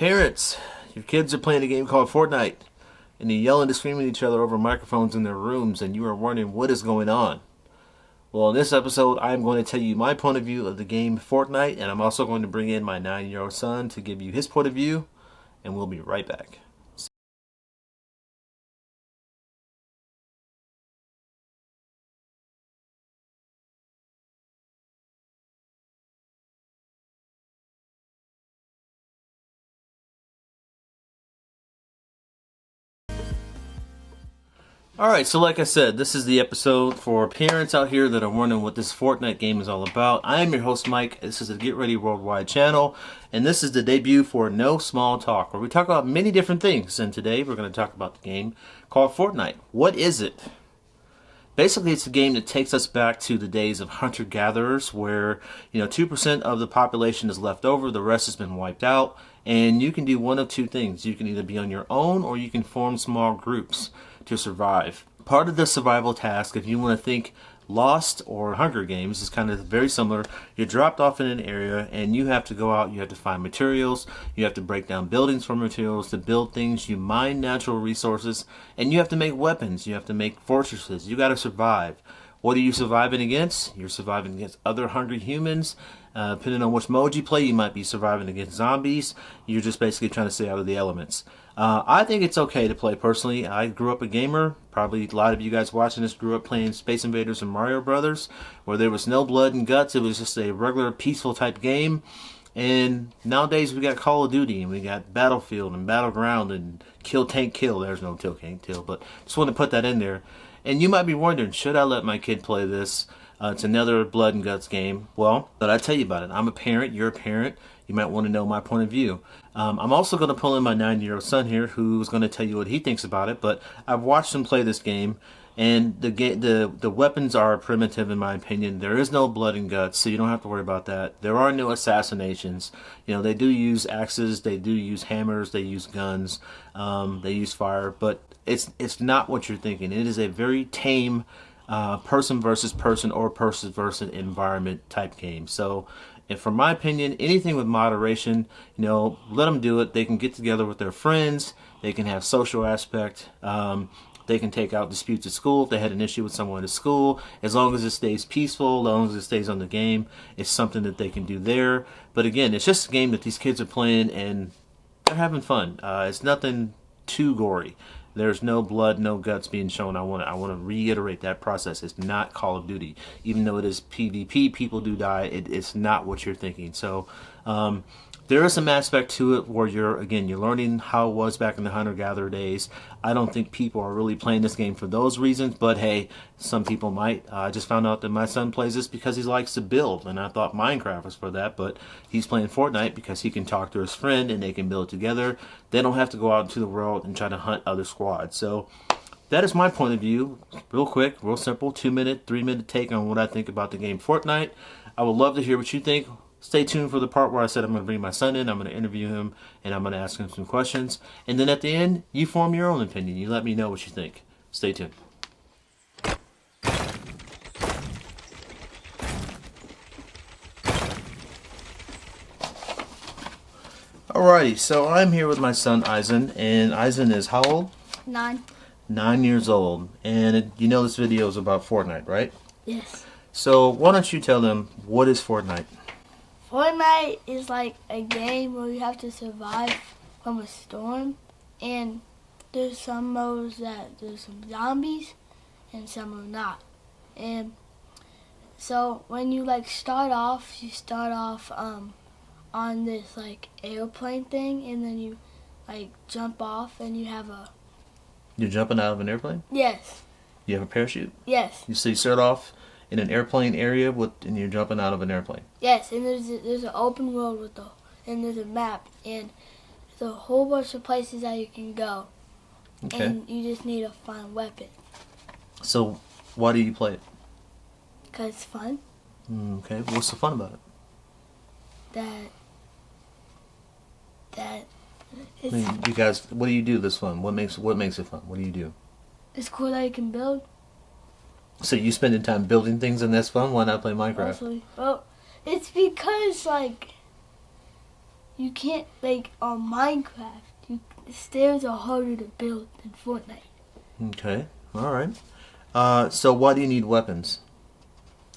Parents, your kids are playing a game called Fortnite, and they're yelling and screaming at each other over microphones in their rooms, and you are wondering what is going on. Well, in this episode, I'm going to tell you my point of view of the game Fortnite, and I'm also going to bring in my 9-year-old son to give you his point of view, and we'll be right back. Alright, so like I said, this is the episode for parents out here that are wondering what this Fortnite game is all about. I am your host, Mike. This is the Get Ready Worldwide channel, and this is the debut for No Small Talk, where we talk about many different things. And today we're going to talk about the game called Fortnite. What is it? Basically, it's a game that takes us back to the days of hunter-gatherers where, 2% of the population is left over, the rest has been wiped out, and you can do one of two things. You can either be on your own or you can form small groups to survive. Part of the survival task, if you want to think Lost or Hunger Games, is kind of very similar. You're dropped off in an area and you have to go out, you have to find materials, you have to break down buildings for materials to build things, you mine natural resources, and you have to make weapons, you have to make fortresses, you got to survive. What are you surviving against? You're surviving against other hungry humans. Depending on which mode you play, you might be surviving against zombies. You're just basically trying to stay out of the elements. I think it's okay to play personally. I grew up a gamer. Probably a lot of you guys watching this grew up playing Space Invaders and Mario Brothers, where there was no blood and guts. It was just a regular peaceful type game. And nowadays we got Call of Duty and we got Battlefield and Battleground and Kill Tank Kill. There's no Kill Tank Kill, but just want to put that in there. And you might be wondering, should I let my kid play this? It's another blood and guts game. Well, but I tell you about it. I'm a parent. You're a parent. You might want to know my point of view. I'm also going to pull in my 9-year-old son here, who's going to tell you what he thinks about it. But I've watched him play this game, and the weapons are primitive in my opinion. There is no blood and guts, so you don't have to worry about that. There are no assassinations. They do use axes, they do use hammers, they use guns, they use fire, but it's not what you're thinking. It is a very tame person versus person or person versus environment type game. So, and from my opinion, anything with moderation, let them do it. They can get together with their friends. They can have social aspect. They can take out disputes at school if they had an issue with someone at school. As long as it stays peaceful, as long as it stays on the game, it's something that they can do there. But again, it's just a game that these kids are playing and they're having fun. It's nothing too gory. There's no blood, no guts being shown. I want to reiterate that process. It's not Call of Duty. Even though it is PvP, people do die. It's not what you're thinking. So there is some aspect to it where you're learning how it was back in the hunter-gatherer days. I don't think people are really playing this game for those reasons, but hey, some people might. I just found out that my son plays this because he likes to build, and I thought Minecraft was for that, but he's playing Fortnite because he can talk to his friend and they can build together. They don't have to go out into the world and try to hunt other squads. So that is my point of view. Real quick, real simple, 2-minute, 3-minute take on what I think about the game Fortnite. I would love to hear what you think. Stay tuned for the part where I said I'm going to bring my son in, I'm going to interview him, and I'm going to ask him some questions. And then at the end, you form your own opinion. You let me know what you think. Stay tuned. Alrighty, so I'm here with my son Aizen, and Aizen is how old? 9. 9 years old. And this video is about Fortnite, right? Yes. So why don't you tell them, what is Fortnite? Fortnite is like a game where you have to survive from a storm, and there's some modes that there's some zombies and some are not. And so when you start off, on this airplane thing, and then you jump off and you have a... You're jumping out of an airplane? Yes. You have a parachute? Yes. So you start off in an airplane area and you're jumping out of an airplane. Yes, and there's an open world and there's a map, and there's a whole bunch of places that you can go. Okay. And you just need to find weapons. So why do you play it? Because it's fun. Okay, what's so fun about it? That I mean, you guys, what do you do that's fun? What makes it fun? What do you do? It's cool that you can build. So you spending time building things and that's fun? Why not play Minecraft? Mostly. Well, it's because you can't, like, on Minecraft, stairs are harder to build than Fortnite. Okay, all right. So why do you need weapons?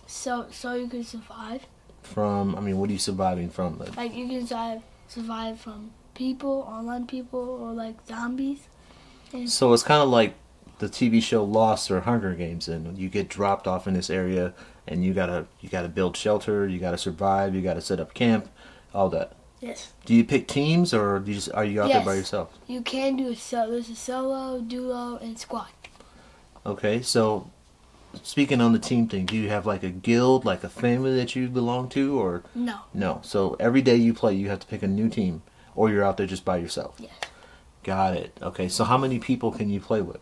So you can survive. From, I mean, what are you surviving from? Like, you can survive from people, online people, or, like, zombies. So it's kind of like the TV show Lost or Hunger Games, and you get dropped off in this area, and you gotta build shelter, you gotta survive, you gotta set up camp, all that. Yes. Do you pick teams, or are you out there by yourself? You can do there's a solo, duo, and squad. Okay, so speaking on the team thing, do you have like a guild, like a family that you belong to, or No. no? So every day you play, you have to pick a new team, or you're out there just by yourself. Yes. Got it. Okay, so how many people can you play with?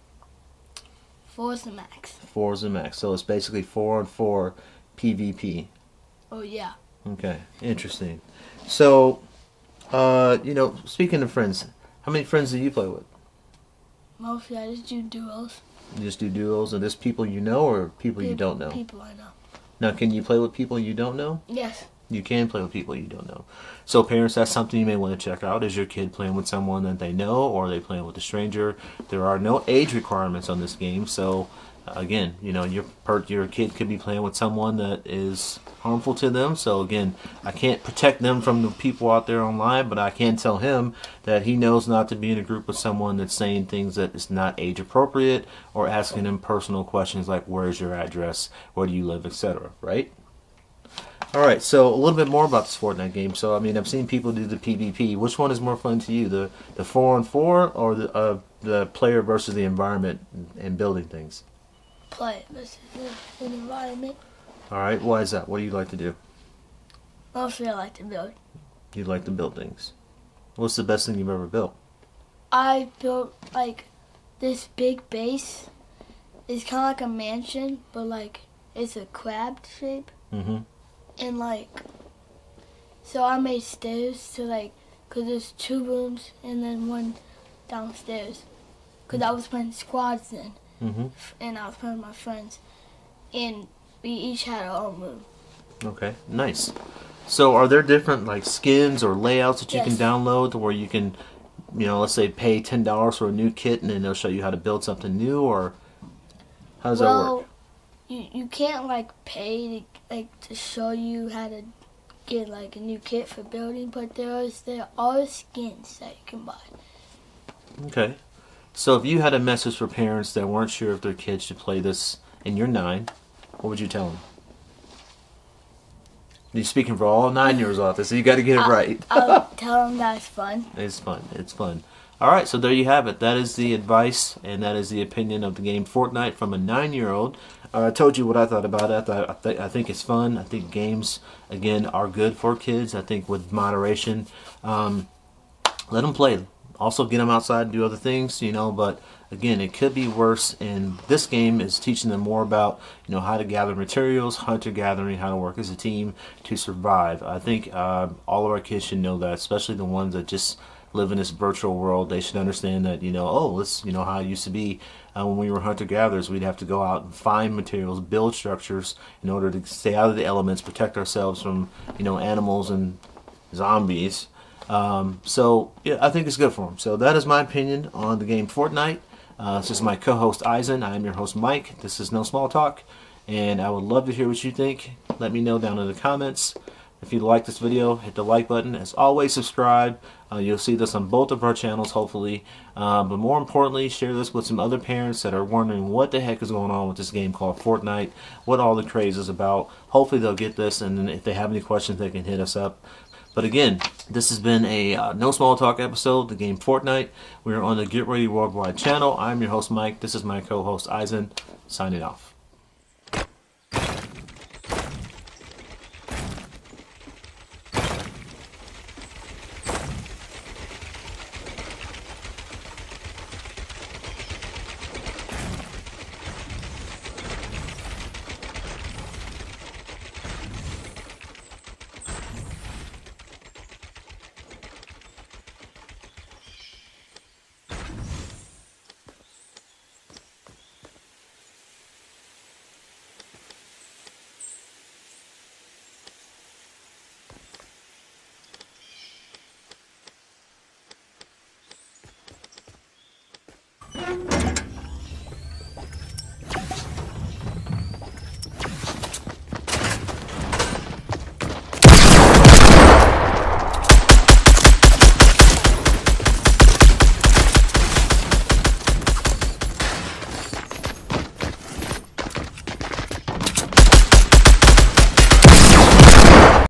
4 is the max. 4 is the max. So it's basically 4-on-4 PvP. Oh yeah. Okay, interesting. So, speaking of friends, how many friends do you play with? Mostly I just do duos. You just do duos, and there's people you know or people you don't know? People I know. Now, can you play with people you don't know? Yes. You can play with people you don't know. So parents, that's something you may want to check out. Is your kid playing with someone that they know, or are they playing with a stranger? There are no age requirements on this game, so again, your kid could be playing with someone that is harmful to them. So again, I can't protect them from the people out there online, but I can tell him that he knows not to be in a group with someone that's saying things that is not age appropriate, or asking him personal questions like where's your address, where do you live, etc. Right? All right, so a little bit more about this Fortnite game. So, I mean, I've seen people do the PvP. Which one is more fun to you, the 4-on-4 or the player versus the environment and building things? Play versus the environment. All right, why is that? What do you like to do? Mostly I like to build. You like to build things. What's the best thing you've ever built? I built, like, this big base. It's kind of like a mansion, but, like, it's a crab shape. Mm-hmm. And, like, so I made stairs to, like, because there's 2 rooms and then one downstairs. Because I was playing squads then. Mm-hmm. And I was playing with my friends. And we each had our own room. Okay, nice. So are there different, like, skins or layouts that you can download where you can, let's say pay $10 for a new kit and then they'll show you how to build something new, or how does that work? You can't, like, pay to show you how to get, like, a new kit for building, but there are skins that you can buy. Okay. So if you had a message for parents that weren't sure if their kids should play this, and you're 9, what would you tell them? You're speaking for all 9-year-olds out there, so you got to get it right. I'll tell them that it's fun. It's fun. It's fun. All right, so there you have it. That is the advice, and that is the opinion of the game Fortnite from a 9-year-old. I told you what I thought about it. I think it's fun. I think games, again, are good for kids. I think with moderation, let them play. Also get them outside and do other things, but again, it could be worse. And this game is teaching them more about, how to gather materials, hunter-gathering, how to work as a team to survive. I think all of our kids should know that, especially the ones that just live in this virtual world. They should understand that, this, how it used to be when we were hunter-gatherers. We'd have to go out and find materials, build structures in order to stay out of the elements, protect ourselves from, animals and zombies. So yeah, I think it's good for them. So that is my opinion on the game Fortnite. This is my co-host Aizen. I am your host Mike. This is No Small Talk, and I would love to hear what you think. Let me know down in the comments. If you like this video, hit the like button. As always, subscribe. You'll see this on both of our channels, hopefully. But more importantly, share this with some other parents that are wondering what the heck is going on with this game called Fortnite, what all the craze is about. Hopefully they'll get this, and if they have any questions, they can hit us up. But again, this has been a No Small Talk episode, the game Fortnite. We are on the Get Ready Worldwide channel. I'm your host, Mike. This is my co-host, Aizen, signing off.